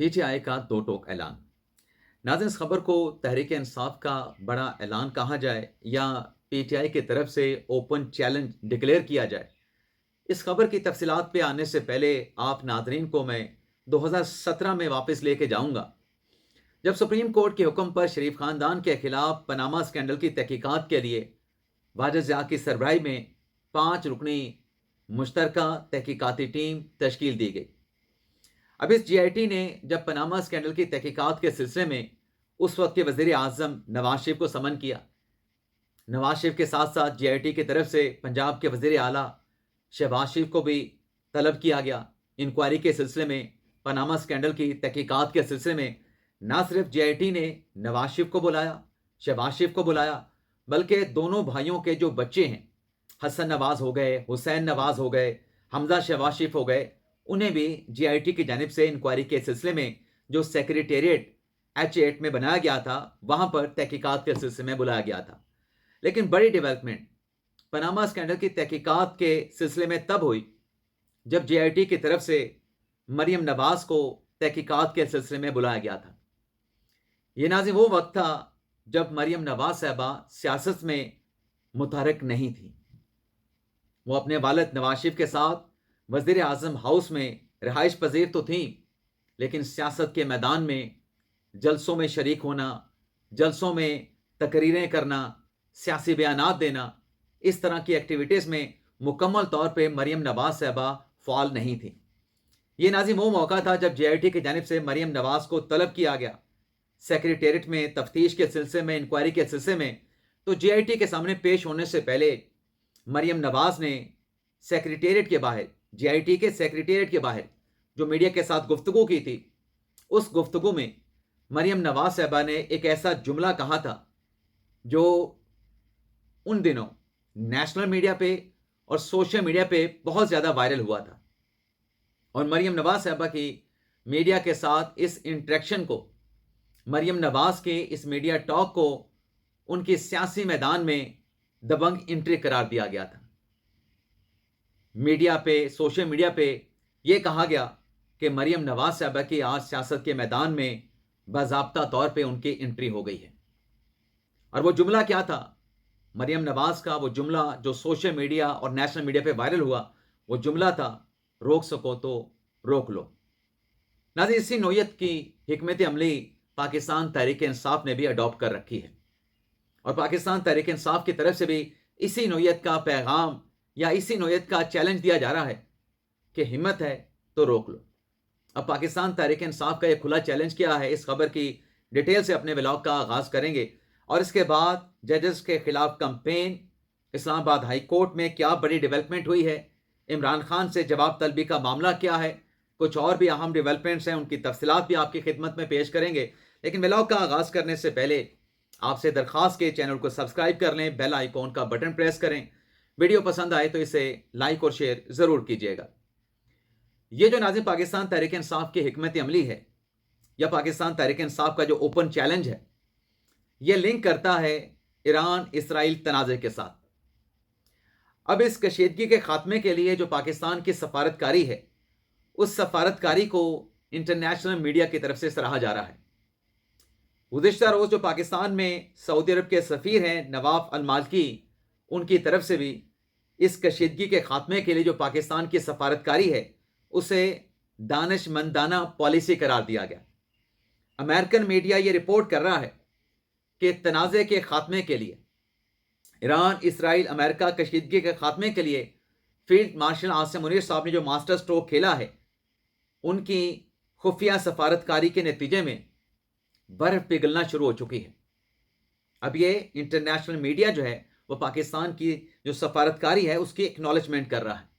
PTI का दो टोक ऐलान। नाज़रीन, इस खबर को तहरीक इंसाफ का बड़ा ऐलान कहा जाए या पीटीआई की तरफ से ओपन चैलेंज डिक्लेयर किया जाए, इस खबर की तफसीलात पे आने से पहले आप नाजरीन को मैं 2017 में वापस लेके जाऊंगा, जब सुप्रीम कोर्ट के हुक्म पर शरीफ खानदान के खिलाफ पनामा स्कैंडल की तहकीकात के लिए वाजिद ज़िया की सरबराही में 5 रुकनी मुश्तरका तहकीकाती टीम तश्कील दी गई। अब इस जीआईटी ने जब पनामा स्कैंडल की तहकीकात के सिलसिले में उस वक्त के वजीर आजम नवाज शरीफ को समन किया। नवाज शरीफ के साथ साथ जीआईटी की तरफ से पंजाब के वजीर आला शहबाज शरीफ को भी तलब किया गया। इंक्वायरी के सिलसिले में, पनामा स्कैंडल की तहकीकात के सिलसिले में ना सिर्फ जीआईटी ने नवाज शरीफ को बुलाया, शहबाज शरीफ को बुलाया, बल्कि दोनों भाइयों के जो बच्चे हैं, हसन नवाज हो गए, हुसैन नवाज हो गए, हमजा शहबाज शरीफ हो गए, उन्हें भी जीआईटी की जानिब से इंक्वायरी के सिलसिले में जो सेक्रेटेरिएट H8 में बनाया गया था, वहां पर तहकीकात के सिलसिले में बुलाया गया था। लेकिन बड़ी डेवलपमेंट पनामा स्कैंडल की तहकीकात के सिलसिले में तब हुई जब जीआईटी की तरफ से मरियम नवाज को तहकीकात के सिलसिले में बुलाया गया था। ये नाज़रीन वो वक्त था जब मरियम नवाज साहबा सियासत में मुतहरक नहीं थी। वो अपने वालिद नवाज शरीफ के साथ वजीर आजम हाउस में रिहाइश पजीर तो थी, लेकिन सियासत के मैदान में जलसों में शरीक होना, जलसों में तकरीरें करना, सियासी बयानात देना, इस तरह की एक्टिविटीज़ में मुकम्मल तौर पे मरियम नवाज साहबा फ़ाल नहीं थी। ये नाज़रीन वो मौका था जब जीआईटी की जानिब से मरियम नवाज को तलब किया गया सेक्रेटेरिएट में तफ्तीश के सिलसिले में, इंक्वायरी के सिलसिले में। तो जीआईटी के सामने पेश होने से पहले मरियम नवाज ने सेक्रेटेरिएट के बाहर, जीआईटी के सेक्रेटेरिएट के बाहर जो मीडिया के साथ गुफ्तगू की थी, उस गुफ्तगू में मरियम नवाज साहबा ने एक ऐसा जुमला कहा था जो उन दिनों नेशनल मीडिया पे और सोशल मीडिया पे बहुत ज़्यादा वायरल हुआ था। और मरियम नवाज साहबा की मीडिया के साथ इस इंटरेक्शन को, मरियम नवाज के इस मीडिया टॉक को उनके सियासी मैदान में दबंग एंट्री करार दिया गया था। मीडिया पे, सोशल मीडिया पे ये कहा गया कि मरियम नवाज साहबा की आज सियासत के मैदान में बाज़ाब्ता तौर पे उनकी एंट्री हो गई है। और वो जुमला क्या था? मरियम नवाज का वो जुमला जो सोशल मीडिया और नेशनल मीडिया पे वायरल हुआ, वो जुमला था, रोक सको तो रोक लो। नाज़रीन, इसी नौयत की हिकमत अमली पाकिस्तान तहरीक इंसाफ ने भी अडॉप्ट कर रखी है और पाकिस्तान तहरीक इंसाफ की तरफ से भी इसी नौयत का पैगाम या इसी नौयत का चैलेंज दिया जा रहा है कि हिम्मत है तो रोक लो। अब पाकिस्तान तहरीक इंसाफ का एक खुला चैलेंज क्या है, इस खबर की डिटेल से अपने व्लॉग का आगाज़ करेंगे और इसके बाद जजेस के खिलाफ कंपेन, इस्लामाबाद हाई कोर्ट में क्या बड़ी डेवलपमेंट हुई है, इमरान खान से जवाब तलबी का मामला क्या है, कुछ और भी अहम डेवलपमेंट्स हैं, उनकी तफसीलात भी आपकी खिदमत में पेश करेंगे। लेकिन व्लॉग का आगाज़ करने से पहले आपसे दरख्वास्त के चैनल को सब्सक्राइब कर लें, बेल आइकॉन का बटन प्रेस करें, वीडियो पसंद आए तो इसे लाइक और शेयर ज़रूर कीजिएगा। ये जो नाज़रीन पाकिस्तान तहरीक इंसाफ की हिकमत अमली है या पाकिस्तान तहरीक इंसाफ का जो ओपन चैलेंज है, ये लिंक करता है ईरान इसराइल तनाज़े के साथ। अब इस कशीदगी के खात्मे के लिए जो पाकिस्तान की सफारतकारी है, उस सफारतकारी को इंटरनेशनल मीडिया की तरफ से सराहा जा रहा है। गुज़िश्ता रोज़ जो पाकिस्तान में सऊदी अरब के सफ़ीर हैं नवाफ अल मालकी, उनकी तरफ से भी इस कशीदगी के खात्मे के लिए जो पाकिस्तान की सफारतकारी है, उसे दानिशमंदाना पॉलिसी करार दिया गया। अमेरिकन मीडिया ये रिपोर्ट कर रहा है कि तनाज़े के खात्मे के लिए ईरान, इसराइल, अमेरिका कशीदगी के खात्मे के लिए फील्ड मार्शल आसिम मुनीर साहब ने जो मास्टर स्ट्रोक खेला है, उनकी खुफिया सफारतकारी के नतीजे में बर्फ पिघलना शुरू हो चुकी है। अब ये इंटरनेशनल मीडिया जो है वो पाकिस्तान की जो सफारतकारी है उसकी एक्नॉलेजमेंट कर रहा है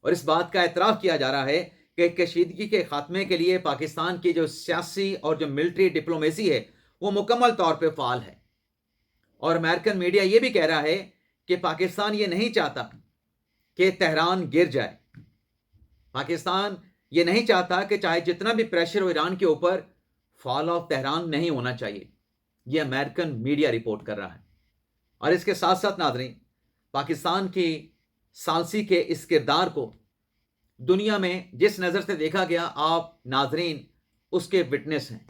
और इस बात का एतराफ़ किया जा रहा है कि कशीदगी के खात्मे के लिए पाकिस्तान की जो सियासी और जो मिलिट्री डिप्लोमेसी है वो मुकम्मल तौर पे फ़ाल है। और अमेरिकन मीडिया ये भी कह रहा है कि पाकिस्तान ये नहीं चाहता कि तेहरान गिर जाए। पाकिस्तान ये नहीं चाहता कि चाहे जितना भी प्रेशर हो ईरान के ऊपर, फॉल ऑफ तेहरान नहीं होना चाहिए। ये अमेरिकन मीडिया रिपोर्ट कर रहा है। और इसके साथ साथ नाज़रीन, पाकिस्तान की सालसी के इस किरदार को दुनिया में जिस नज़र से देखा गया, आप नाज़रीन उसके विटनेस हैं,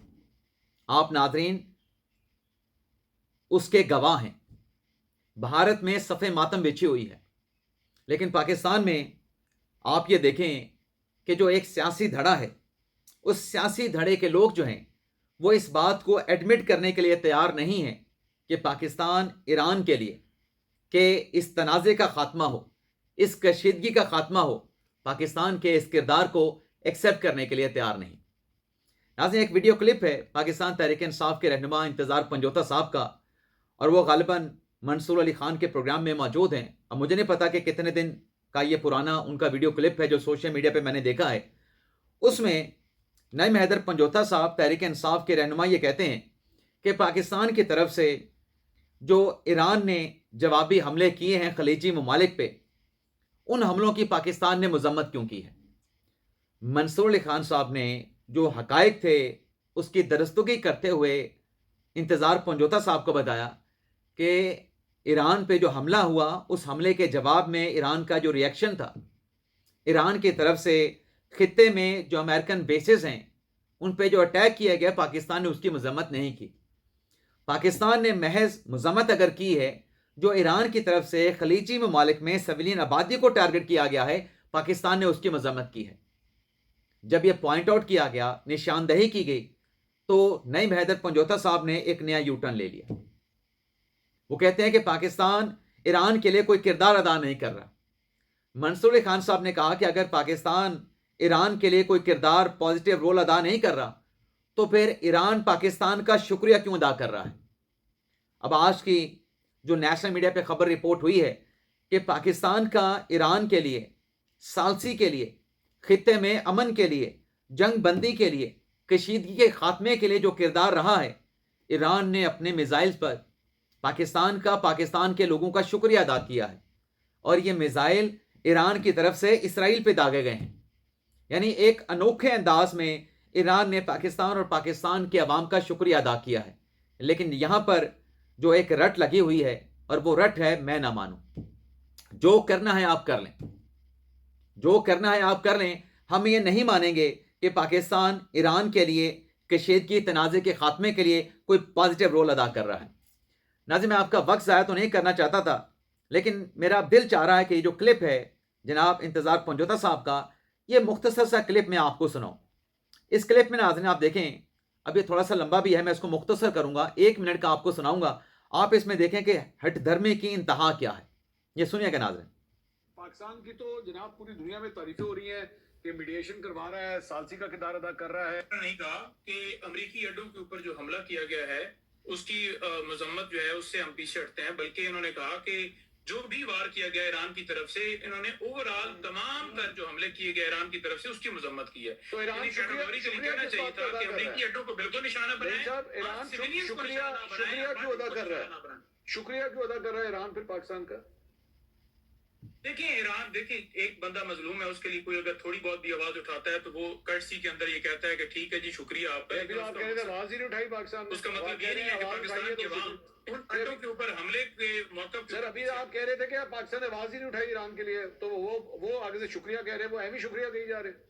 आप नाजरीन उसके गवाह हैं। भारत में सफ़े मातम बिछी हुई है, लेकिन पाकिस्तान में आप ये देखें कि जो एक सियासी धड़ा है, उस सियासी धड़े के लोग जो हैं वो इस बात को एडमिट करने के लिए तैयार नहीं हैं कि पाकिस्तान ईरान के लिए कि इस तनाज़े का ख़ात्मा हो, इस कशीदगी का ख़ात्मा हो, पाकिस्तान के इस किरदार को एक्सेप्ट करने के लिए तैयार नहीं। नाज़रीन, एक वीडियो क्लिप है पाकिस्तान तहरीक इंसाफ के रहनुमा इंतज़ार पंजोता साहब का, और वो गालिबन मंसूर अली खान के प्रोग्राम में मौजूद हैं। अब मुझे नहीं पता कि कितने दिन का ये पुराना उनका वीडियो क्लिप है जो सोशल मीडिया पे मैंने देखा है। उसमें नईम हैदर पंजोता साहब तहरीक इंसाफ के रहनुमा ये कहते हैं कि पाकिस्तान की तरफ से जो ईरान ने जवाबी हमले किए हैं खलीजी ममालिक पे, उन हमलों की पाकिस्तान ने मजम्मत क्यों की है। मंसूर अली खान साहब ने जो हकायक थे उसकी दरस्तगी करते हुए इंतज़ार पंजोता साहब को बताया कि ईरान पे जो हमला हुआ, उस हमले के जवाब में ईरान का जो रिएक्शन था, ईरान की तरफ से खित्ते में जो अमेरिकन बेसेस हैं उन पे जो अटैक किया गया, पाकिस्तान ने उसकी मजम्मत नहीं की। पाकिस्तान ने महज मजम्मत अगर की है जो ईरान की तरफ से खलीजी ममालिक में सिविलियन आबादी को टारगेट किया गया है, पाकिस्तान ने उसकी मजम्मत की है। जब यह पॉइंट आउट किया गया, निशानदही की गई, तो नईम हैदर पंजोता साहब ने एक नया यू टर्न ले लिया। वो कहते हैं कि पाकिस्तान ईरान के लिए कोई किरदार अदा नहीं कर रहा। मंसूर अली खान साहब ने कहा कि अगर पाकिस्तान ईरान के लिए कोई किरदार पॉजिटिव रोल अदा नहीं कर रहा, तो फिर ईरान पाकिस्तान का शुक्रिया क्यों अदा कर रहा है। अब आज की जो नेशनल मीडिया पे खबर रिपोर्ट हुई है कि पाकिस्तान का ईरान के लिए, सालसी के लिए, खित्ते में अमन के लिए, जंग बंदी के लिए, कशीदगी के खात्मे के लिए जो किरदार रहा है, ईरान ने अपने मिसाइल पर पाकिस्तान का, पाकिस्तान के लोगों का शुक्रिया अदा किया है, और ये मिसाइल ईरान की तरफ से इसराइल पे दागे गए हैं। यानी एक अनोखे अंदाज में ईरान ने पाकिस्तान और पाकिस्तान के अवाम का शुक्रिया अदा किया है। लेकिन यहाँ पर जो एक रट लगी हुई है, और वो रट है मैं ना मानूं। जो करना है आप कर लें, जो करना है आप कर लें। हम ये नहीं मानेंगे कि पाकिस्तान ईरान के लिए कशीदगी, तनाज़े के खात्मे के लिए कोई पॉजिटिव रोल अदा कर रहा है। नाज़रीन, मैं आपका वक्त ज़ाया तो नहीं करना चाहता था, लेकिन मेरा दिल चाह रहा है कि ये जो क्लिप है जनाब इंतज़ार पंजोता साहब का, ये मुख्तसर सा क्लिप मैं आपको सुनाऊं। इस क्लिप में नाज़रीन आप देखें, अब ये थोड़ा सा लंबा भी है, मैं इसको मुख्तसर करूंगा, 1 मिनट का आपको सुनाऊंगा। आप इसमें देखें कि हट धर्मी की इंतहा क्या है। ये सुनिएगा नाज़रीन। पाकिस्तान की तो जनाब पूरी दुनिया में तारीफें हो रही हैं कि मीडिएशन करवा रहा है, सालसी का किरदार अदा कर रहा है। नहीं कहा कि अमेरिकी अड्डों के ऊपर जो हमला किया गया है उसकी मजम्मत जो है उससे हम पीछे हटते हैं, बल्कि इन्होंने कहा कि जो भी वार किया गया ईरान की तरफ से, इन्होंने ओवरऑल तमाम कर जो हमले किए गए ईरान की तरफ से उसकी मजम्मत की है। तो ईरान शुक्रिया कहना चाहिए था कि अमेरिकी अड्डों को बिल्कुल निशाना बनाए। ईरान शुक्रिया क्यों अदा कर रहा है, शुक्रिया क्यों अदा कर रहा है ईरान फिर पाकिस्तान का। देखिए ईरान, देखिए एक बंदा मजलूम है, उसके लिए कोई अगर थोड़ी बहुत भी आवाज उठाता है तो वो कर्टसी के अंदर ये कहता है कि ठीक है जी शुक्रिया आपका। आप कह रहे थे आवाज ही नहीं उठाई पाकिस्तान, उसका मतलब ये नहीं है कि पाकिस्तान के अवाम उन अड्डों के ऊपर हमले के मौके सर अभी आप कह रहे थे कि पाकिस्तान ने आवाज ही नहीं उठाई ईरान के लिए, तो वो आगे से शुक्रिया कह रहे हैं, वो अहमी शुक्रिया कही जा रहे हैं।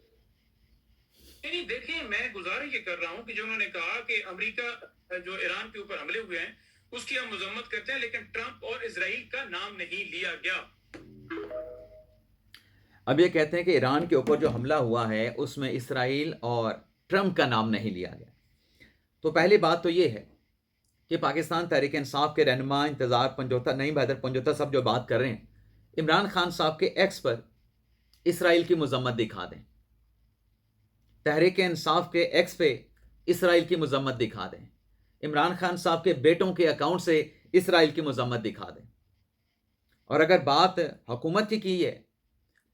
नहीं देखिए, मैं गुजारिश ये कर रहा हूँ कि जो उन्होंने कहा कि अमेरिका जो ईरान के ऊपर हमले हुए हैं उसकी हम मजम्मत करते हैं, लेकिन ट्रंप और इजराइल का नाम नहीं लिया गया। अब ये कहते हैं कि ईरान के ऊपर जो हमला हुआ है उसमें इसराइल और ट्रंप का नाम नहीं लिया गया। तो पहली बात तो ये है कि पाकिस्तान तहरीक इंसाफ के रहनुमा इंतज़ार पंजोता, नईम हैदर पंजोता साहब जो बात कर रहे हैं, इमरान खान साहब के एक्स पर इसराइल की मजम्मत दिखा दें, तहरीक इंसाफ के एक्स पे इसराइल की मजम्मत दिखा दें, इमरान खान साहब के बेटों के अकाउंट से इसराइल की मजम्मत दिखा दें। और अगर बात हुकूमत की है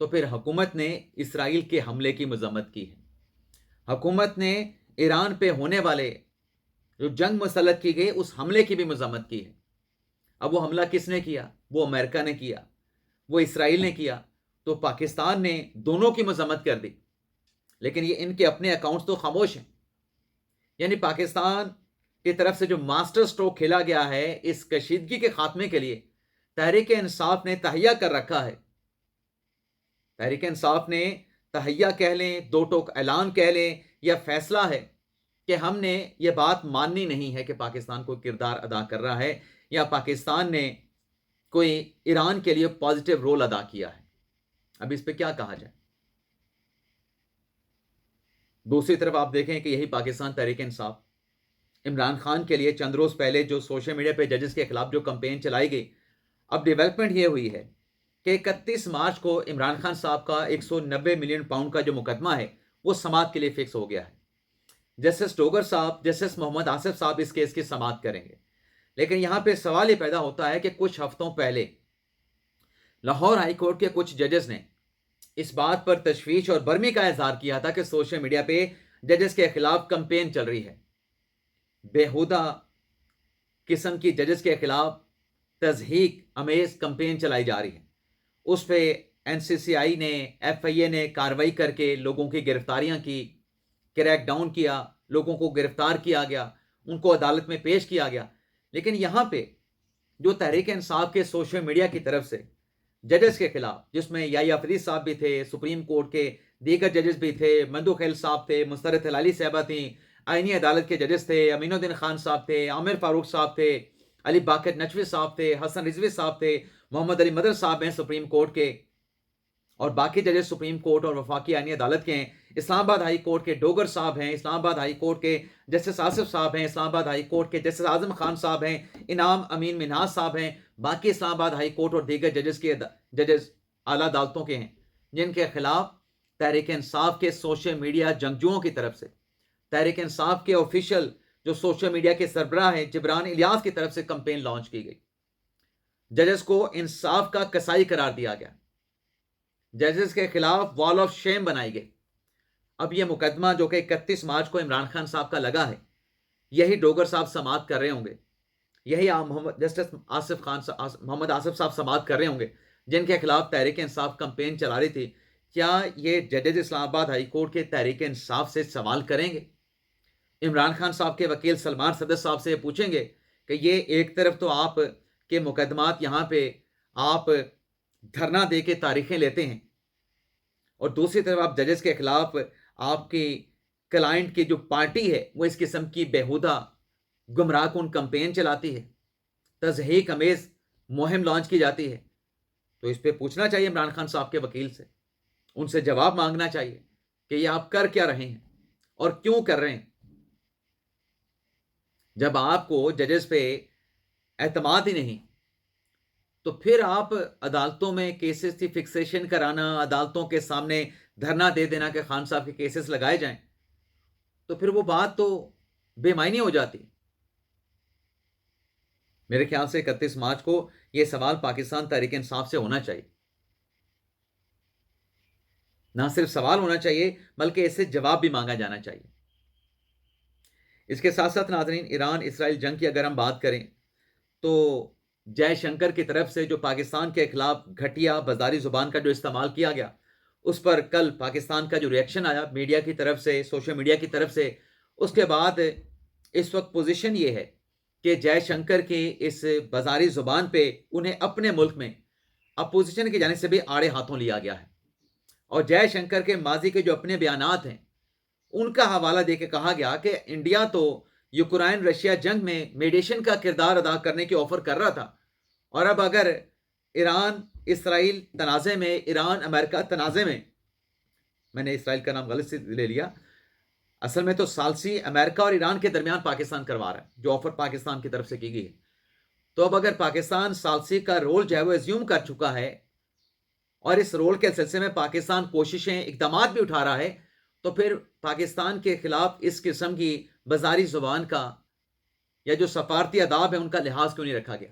तो फिर हुकूमत ने इसराइल के हमले की मजम्मत की है। हुकूमत ने ईरान पे होने वाले जो जंग मुसल्लत की गई उस हमले की भी मजम्मत की है। अब वो हमला किसने किया? वो अमेरिका ने किया, वो इसराइल ने किया, तो पाकिस्तान ने दोनों की मजम्मत कर दी। लेकिन ये इनके अपने अकाउंट्स तो खामोश हैं। यानी पाकिस्तान की तरफ से जो मास्टर स्ट्रोक खेला गया है इस कशीदगी के खात्मे के लिए, तहरीक इंसाफ ने तहैया कर रखा है। तहरीक इंसाफ ने तहैया कह लें, दो टोक ऐलान कह लें, या फैसला है کہ ہم نے یہ بات ماننی نہیں ہے کہ پاکستان کوئی کردار ادا کر رہا ہے یا پاکستان نے کوئی ایران کے لیے پازیٹیو رول ادا کیا ہے. اب اس پہ کیا کہا جائے؟ دوسری طرف آپ دیکھیں کہ یہی پاکستان تحریک انصاف عمران خان کے لیے چند روز پہلے جو سوشل میڈیا پہ ججز کے خلاف جو کمپین چلائی گئی، اب ڈیولپمنٹ یہ ہوئی ہے کہ 31 مارچ کو عمران خان صاحب کا 190 ملین پاؤنڈ کا جو مقدمہ ہے وہ سماعت کے لیے فکس ہو گیا ہے. جسٹس ڈوگر صاحب، جسٹس محمد آصف صاحب اس کیس کی سماعت کریں گے. لیکن یہاں پہ سوال یہ پیدا ہوتا ہے کہ کچھ ہفتوں پہلے لاہور ہائی کورٹ کے کچھ ججز نے اس بات پر تشویش اور برمی کا اظہار کیا تھا کہ سوشل میڈیا پہ ججز کے خلاف کمپین چل رہی ہے، بیہودہ قسم کی ججز کے خلاف تضحیک امیز کمپین چلائی جا رہی ہے. اس پہ این سی سی آئی نے، ایف آئی اے نے کارروائی کر کے لوگوں کی گرفتاریاں کی، کریک ڈاؤن کیا، لوگوں کو گرفتار کیا گیا، ان کو عدالت میں پیش کیا گیا. لیکن یہاں پہ جو تحریک انصاف کے سوشل میڈیا کی طرف سے ججز کے خلاف، جس میں یحییٰ فرید صاحب بھی تھے، سپریم کورٹ کے دیگر ججز بھی تھے، مندو خیل صاحب تھے، مسرت ہلالی صاحبہ تھیں، آئینی عدالت کے ججز تھے، امین الدین خان صاحب تھے، عامر فاروق صاحب تھے، علی باقر نچوی صاحب تھے، حسن رضوی صاحب تھے، محمد علی مدر صاحب ہیں سپریم کورٹ کے، اور باقی ججز سپریم کورٹ اور وفاقی آئینی عدالت کے ہیں. اسلام آباد ہائی کورٹ کے ڈوگر صاحب ہیں، اسلام آباد ہائی کورٹ کے جسٹس آصف صاحب ہیں، اسلام آباد ہائی کورٹ کے جسٹس اعظم خان صاحب ہیں، انعام امین منہاج صاحب ہیں، باقی اسلام آباد ہائی کورٹ اور دیگر ججز اعلیٰ عدالتوں کے ہیں، جن کے خلاف تحریک انصاف کے سوشل میڈیا جنگجوؤں کی طرف سے، تحریک انصاف کے آفیشیل جو سوشل میڈیا کے سربراہ ہیں جبران الیاس کی طرف سے کمپین لانچ کی گئی. ججز کو انصاف کا کسائی قرار دیا گیا، ججز کے خلاف وال آف شیم بنائی گئی. اب یہ مقدمہ جو کہ 31 مارچ کو عمران خان صاحب کا لگا ہے، یہی ڈوگر صاحب سماعت کر رہے ہوں گے، یہی جسٹس محمد آصف صاحب سماعت کر رہے ہوں گے، جن کے خلاف تحریک انصاف کمپین چلا رہی تھی. کیا یہ ججز اسلام آباد ہائی کورٹ کے تحریک انصاف سے سوال کریں گے؟ عمران خان صاحب کے وکیل سلمان صدر صاحب سے پوچھیں گے کہ یہ ایک طرف تو آپ کے مقدمات یہاں پہ آپ دھرنا دے کے تاریخیں لیتے ہیں، اور دوسری طرف آپ ججز کے خلاف آپ کی کلائنٹ کی جو پارٹی ہے وہ اس قسم کی بیہودہ گمراہ کن کمپین چلاتی ہے، تضحیک امیز مہم لانچ کی جاتی ہے. تو اس پہ پوچھنا چاہیے عمران خان صاحب کے وکیل سے، ان سے جواب مانگنا چاہیے کہ یہ آپ کر کیا رہے ہیں اور کیوں کر رہے ہیں. جب آپ کو ججز پہ اعتماد ہی نہیں تو پھر آپ عدالتوں میں کیسز کی فکسیشن کرانا، عدالتوں کے سامنے دھرنا دے دینا کہ خان صاحب کے کیسز لگائے جائیں، تو پھر وہ بات تو بے معنی ہو جاتی. میرے خیال سے 31 مارچ کو یہ سوال پاکستان تحریک انصاف سے ہونا چاہیے. نہ صرف سوال ہونا چاہیے بلکہ اس سے جواب بھی مانگا جانا چاہیے. اس کے ساتھ ساتھ ناظرین، ایران اسرائیل جنگ کی اگر ہم بات کریں تو جے شنکر کی طرف سے جو پاکستان کے خلاف گھٹیا بازاری زبان کا جو استعمال کیا گیا، اس پر کل پاکستان کا جو ریئیکشن آیا میڈیا کی طرف سے، سوشل میڈیا کی طرف سے، اس کے بعد اس وقت پوزیشن یہ ہے کہ جے شنکر کی اس بازاری زبان پہ انہیں اپنے ملک میں اپوزیشن کی جانب سے بھی آڑے ہاتھوں لیا گیا ہے، اور جے شنکر کے ماضی کے جو اپنے بیانات ہیں ان کا حوالہ دے کے کہا گیا کہ انڈیا تو یوکرائن رشیا جنگ میں میڈیشن کا کردار ادا کرنے کی آفر کر رہا تھا، اور اب اگر ایران اسرائیل تنازع میں، ایران امریکہ تنازع میں نے اسرائیل کا نام غلط سے لے لیا، اصل میں تو ثالثی امریکہ اور ایران کے درمیان پاکستان کروا رہا ہے جو آفر پاکستان کی طرف سے کی گئی ہے. تو اب اگر پاکستان ثالثی کا رول جو ہے وہ ایزیوم کر چکا ہے اور اس رول کے سلسلے میں پاکستان کوششیں، اقدامات بھی اٹھا رہا ہے، تو پھر پاکستان کے خلاف اس قسم کی بازاری زبان کا یا جو سفارتی آداب ہے ان کا لحاظ کیوں نہیں رکھا گیا؟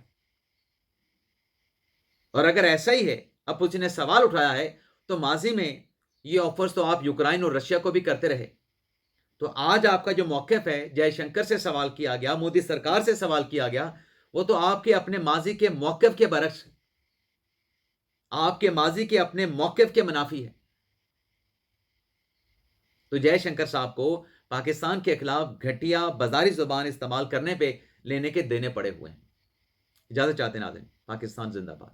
اور اگر ایسا ہی ہے، اپوزیشن نے سوال اٹھایا ہے، تو ماضی میں یہ آفرز تو آپ یوکرائن اور رشیا کو بھی کرتے رہے. تو آج آپ کا جو موقف ہے، جے شنکر سے سوال کیا گیا، مودی سرکار سے سوال کیا گیا، وہ تو آپ کے اپنے ماضی کے موقف کے برعکس، آپ کے ماضی کے اپنے موقف کے منافی ہے. تو جے شنکر صاحب کو پاکستان کے خلاف گھٹیا بازاری زبان استعمال کرنے پہ لینے کے دینے پڑے ہوئے ہیں. اجازت چاہتے ہیں ناظرین. پاکستان زندہ باد.